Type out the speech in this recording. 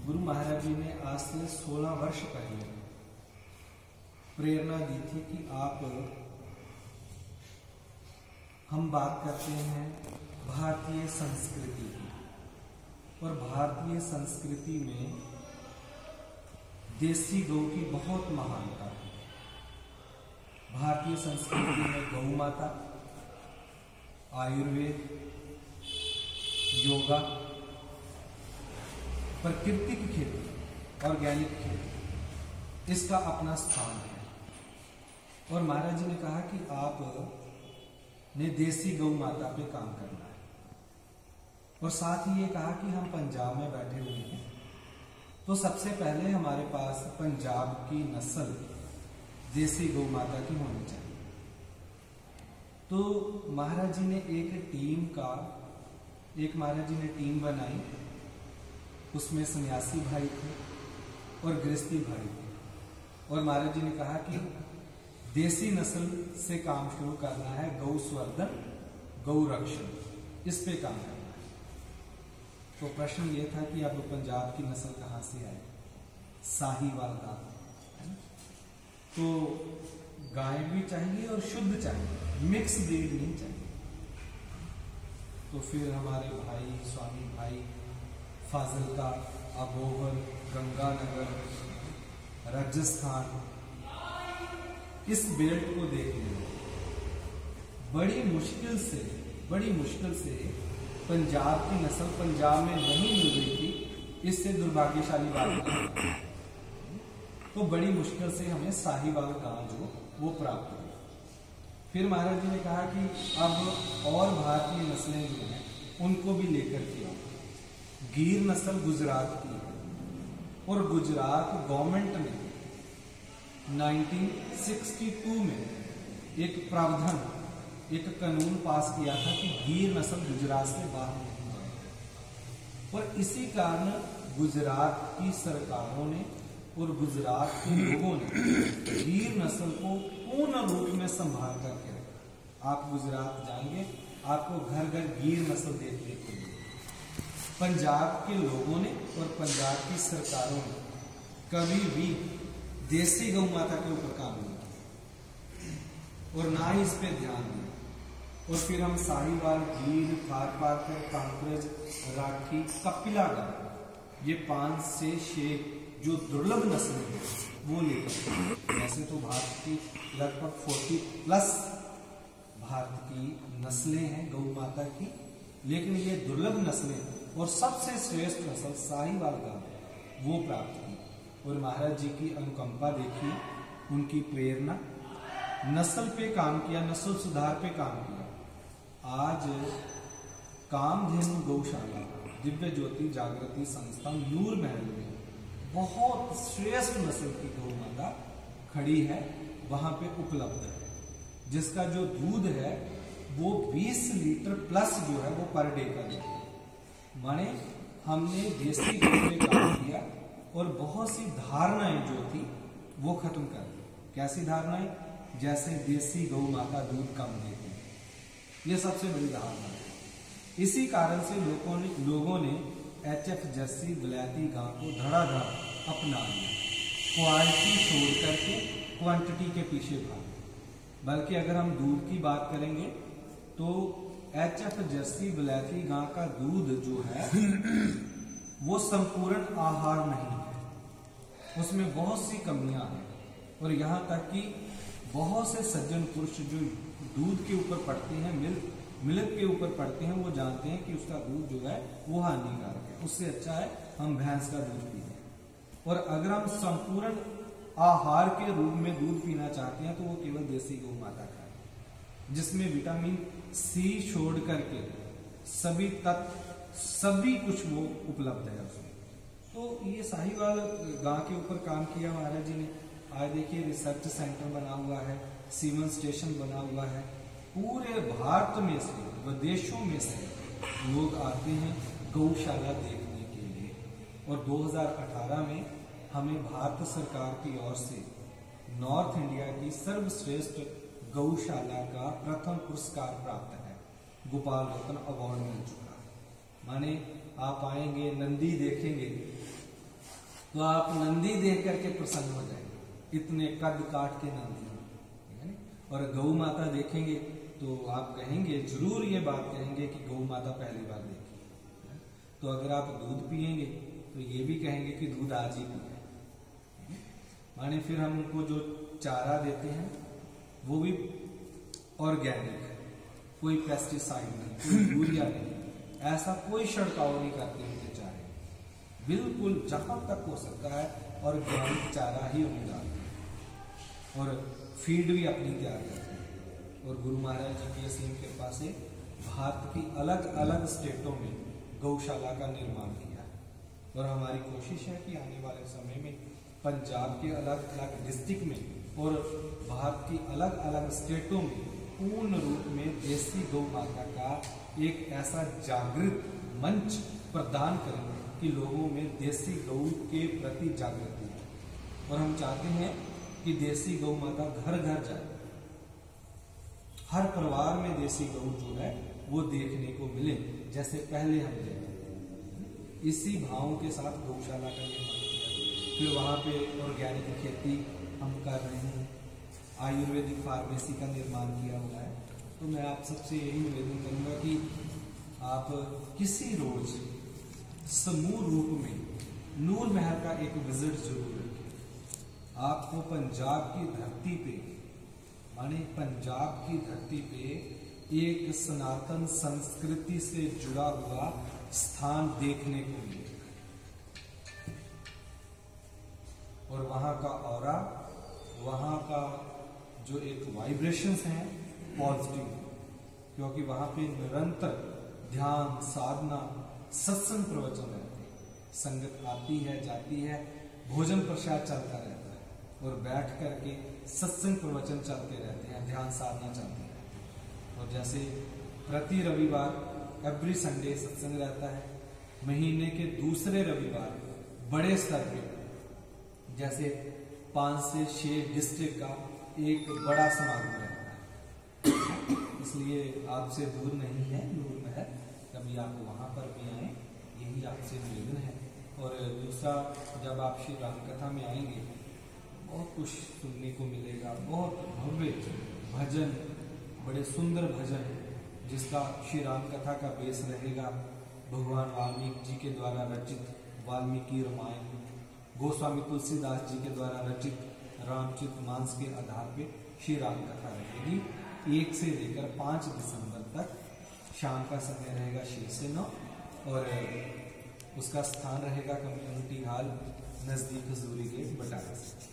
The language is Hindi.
गुरु महाराज जी ने आज से 16 वर्ष पहले प्रेरणा दी थी कि हम बात करते हैं भारतीय संस्कृति की, और भारतीय संस्कृति में देसी गौ की बहुत महानता है। भारतीय संस्कृति में गौ माता, आयुर्वेद, योगा, प्राकृतिक खेती, ऑर्गेनिक खेती, इसका अपना स्थान है। और महाराज जी ने कहा कि आप ने देसी गौ माता पे काम करना है, और साथ ही ये कहा कि हम पंजाब में बैठे हुए हैं, तो सबसे पहले हमारे पास पंजाब की नस्ल देसी गौ माता की होनी चाहिए। तो महाराज जी ने एक टीम बनाई, उसमें सन्यासी भाई थे और गृहस्थी भाई थे, और महाराज जी ने कहा कि देसी नस्ल से काम शुरू करना है, गौ संवर्धन, गौ रक्षण, इस पे काम करना है। तो प्रश्न ये था कि अब पंजाब की नस्ल कहाँ से आए? साहीवाल गाय, है ना? तो गाय भी चाहिए और शुद्ध चाहिए, मिक्स ब्रीड नहीं चाहिए। तो फिर हमारे भाई, स्वामी भाई फाजिलका, अबोहर, गंगानगर, राजस्थान, इस बेल्ट को देख लिया। बड़ी मुश्किल से पंजाब की नस्ल पंजाब में नहीं मिल रही थी, इससे दुर्भाग्यशाली बात है। तो बड़ी मुश्किल से हमें साहीवाल गांव जो वो प्राप्त हुई। फिर महाराज जी ने कहा कि अब और भारतीय नस्लें जो हैं उनको भी लेकर के आओ। गिर नस्ल गुजरात की है, और गुजरात गवर्नमेंट ने 1962 में एक प्रावधान, एक कानून पास किया था कि गिर नस्ल गुजरात से बाहर नहीं जाए। और इसी कारण गुजरात की सरकारों ने और गुजरात के लोगों ने गिर नस्ल को पूर्ण रूप में संभाल करके रखा। आप गुजरात जाएंगे, आपको घर घर गिर नस्ल देखने को मिलेगी। पंजाब के लोगों ने और पंजाब की सरकारों ने कभी भी देसी गौ माता के ऊपर काम नहीं किया और ना ही इस पे ध्यान दिया। और फिर हम साहीवाल, गीर, थारपारकर, कांकरेज, राठी, कपिला गाय, ये 5 से 6 जो दुर्लभ नस्लें हैं वो लेकर। वैसे तो भारत की लगभग 40+ भारत की नस्लें हैं गौ माता की, लेकिन ये दुर्लभ नस्लें और सबसे श्रेष्ठ नस्ल साहीवाल गाय वो प्राप्त की। और महाराज जी की अनुकंपा देखिए, उनकी प्रेरणा, नस्ल पे काम किया, नस्ल सुधार पे काम किया। आज कामधेनु गौशाला दिव्य ज्योति जागृति संस्था नूर महल में बहुत श्रेष्ठ नस्ल की गौ माता खड़ी है, वहां पे उपलब्ध है, जिसका जो दूध है वो 20 लीटर प्लस जो है वो पर डे का देती है। माने हमने देसी गौ पे काम किया और बहुत सी धारणाएं जो थी वो खत्म कर दी। कैसी धारणाएं? जैसे देसी गौ माता दूध कम देती है, ये सबसे बड़ी धारणा है। इसी कारण से लोगों ने HF जर्सी विलायती गांव को धड़ाधड़ अपना लिया, क्वालिटी छोड़ करके क्वांटिटी के पीछे भागे। बल्कि अगर हम दूध की बात करेंगे तो HF जर्सी विलायती गांव का दूध जो है वो संपूर्ण आहार नहीं है, उसमें बहुत सी कमियां हैं। और यहाँ तक कि बहुत से सज्जन पुरुष जो दूध के ऊपर पड़ते हैं, मिल्क के ऊपर पड़ते हैं, वो जानते हैं कि उसका दूध जो है वो हानिकारक है, उससे अच्छा है हम भैंस का दूध पीते हैं। और अगर हम संपूर्ण आहार के रूप में दूध पीना चाहते हैं तो वो केवल देसी गौ माता का है, जिसमें विटामिन C छोड़ करके सभी तत्व, सभी कुछ वो उपलब्ध है उसमें। तो ये साहीवाल गांव के ऊपर काम किया महाराज जी ने। आज देखिए रिसर्च सेंटर बना हुआ है, सीमन स्टेशन बना हुआ है, पूरे भारत में से, विदेशों में से लोग आते हैं गौशाला देखने के लिए। और 2018 में हमें भारत सरकार की ओर से नॉर्थ इंडिया की सर्वश्रेष्ठ गौशाला का प्रथम पुरस्कार प्राप्त है, गोपाल रत्न अवार्ड मिल चुका है। माने आप आएंगे, नंदी देखेंगे तो आप नंदी देख करके प्रसन्न हो जाएंगे, इतने कद काट के नंदी हैं। और गौ माता देखेंगे तो आप कहेंगे, जरूर ये बात कहेंगे कि गौ माता पहली बार देखी। तो अगर आप दूध पिएंगे तो ये भी कहेंगे कि दूध आज ही पिया। माने फिर हम उनको जो चारा देते हैं वो भी ऑर्गेनिक है, कोई पेस्टिसाइड नहीं, कोई यूरिया नहीं, ऐसा कोई छिड़काव नहीं करते उनके चारे, बिल्कुल जहां तक हो सकता है ऑर्गेनिक चारा ही उन्हें डालते हैं और फीड भी अपनी तैयार करते हैं। और गुरु महाराज जी की असीम कृपा से भारत की अलग अलग स्टेटों में गौशाला का निर्माण किया है और हमारी कोशिश है कि आने वाले समय में पंजाब के अलग अलग डिस्ट्रिक्ट में और भारत की अलग अलग स्टेटों में पूर्ण रूप में देसी गौ माता का एक ऐसा जागृत मंच प्रदान करें कि लोगों में देसी गौ के प्रति जागृति है। और हम चाहते हैं कि देसी गौ माता घर घर जाए, हर परिवार में देसी गौ जो है वो देखने को मिले जैसे पहले हम देखते थे। इसी भावों के साथ गौशाला का निर्माण किया, फिर वहाँ पे ऑर्गेनिक खेती हम कर रहे हैं, आयुर्वेदिक फार्मेसी का निर्माण किया हुआ है। तो मैं आप सबसे यही निवेदन करूंगा कि आप किसी रोज समूह रूप में नूर महल का एक विजिट जरूर रखें। आपको पंजाब की धरती पे, माने पंजाब की धरती पे एक सनातन संस्कृति से जुड़ा हुआ स्थान देखने को मिलेगा और वहां का ऑरा, वहां का जो एक वाइब्रेशंस हैं पॉजिटिव, क्योंकि वहां पे निरंतर ध्यान साधना सत्संग प्रवचन रहते हैं, संगत आती है जाती है, भोजन प्रसाद चलता रहता है और बैठ करके सत्संग प्रवचन चलते रहते हैं, ध्यान साधना चलती है। और जैसे प्रति रविवार एवरी संडे सत्संग रहता है, महीने के दूसरे रविवार बड़े स्तर पे जैसे 5 से 6 डिस्ट्रिक्ट का एक बड़ा समारोह रहता है। इसलिए आपसे दूर नहीं है नूर महल, कभी आप वहां पर भी आए, यही आपसे निवेदन है। और दूसरा, जब आप श्री राम कथा में आएंगे बहुत कुछ सुनने को मिलेगा, बहुत भव्य भजन, बड़े सुंदर भजन, जिसका श्री राम कथा का बेस रहेगा भगवान वाल्मीकि जी के द्वारा रचित वाल्मीकि रामायण, गोस्वामी तुलसीदास जी के द्वारा रचित रामचरित मानस के आधार पे श्री राम कथा रहेगी। 1 से लेकर 5 दिसंबर तक शाम का समय रहेगा 6 से 9 और उसका स्थान रहेगा कम्युनिटी हॉल नजदीक हजूरी गेट बटाला से।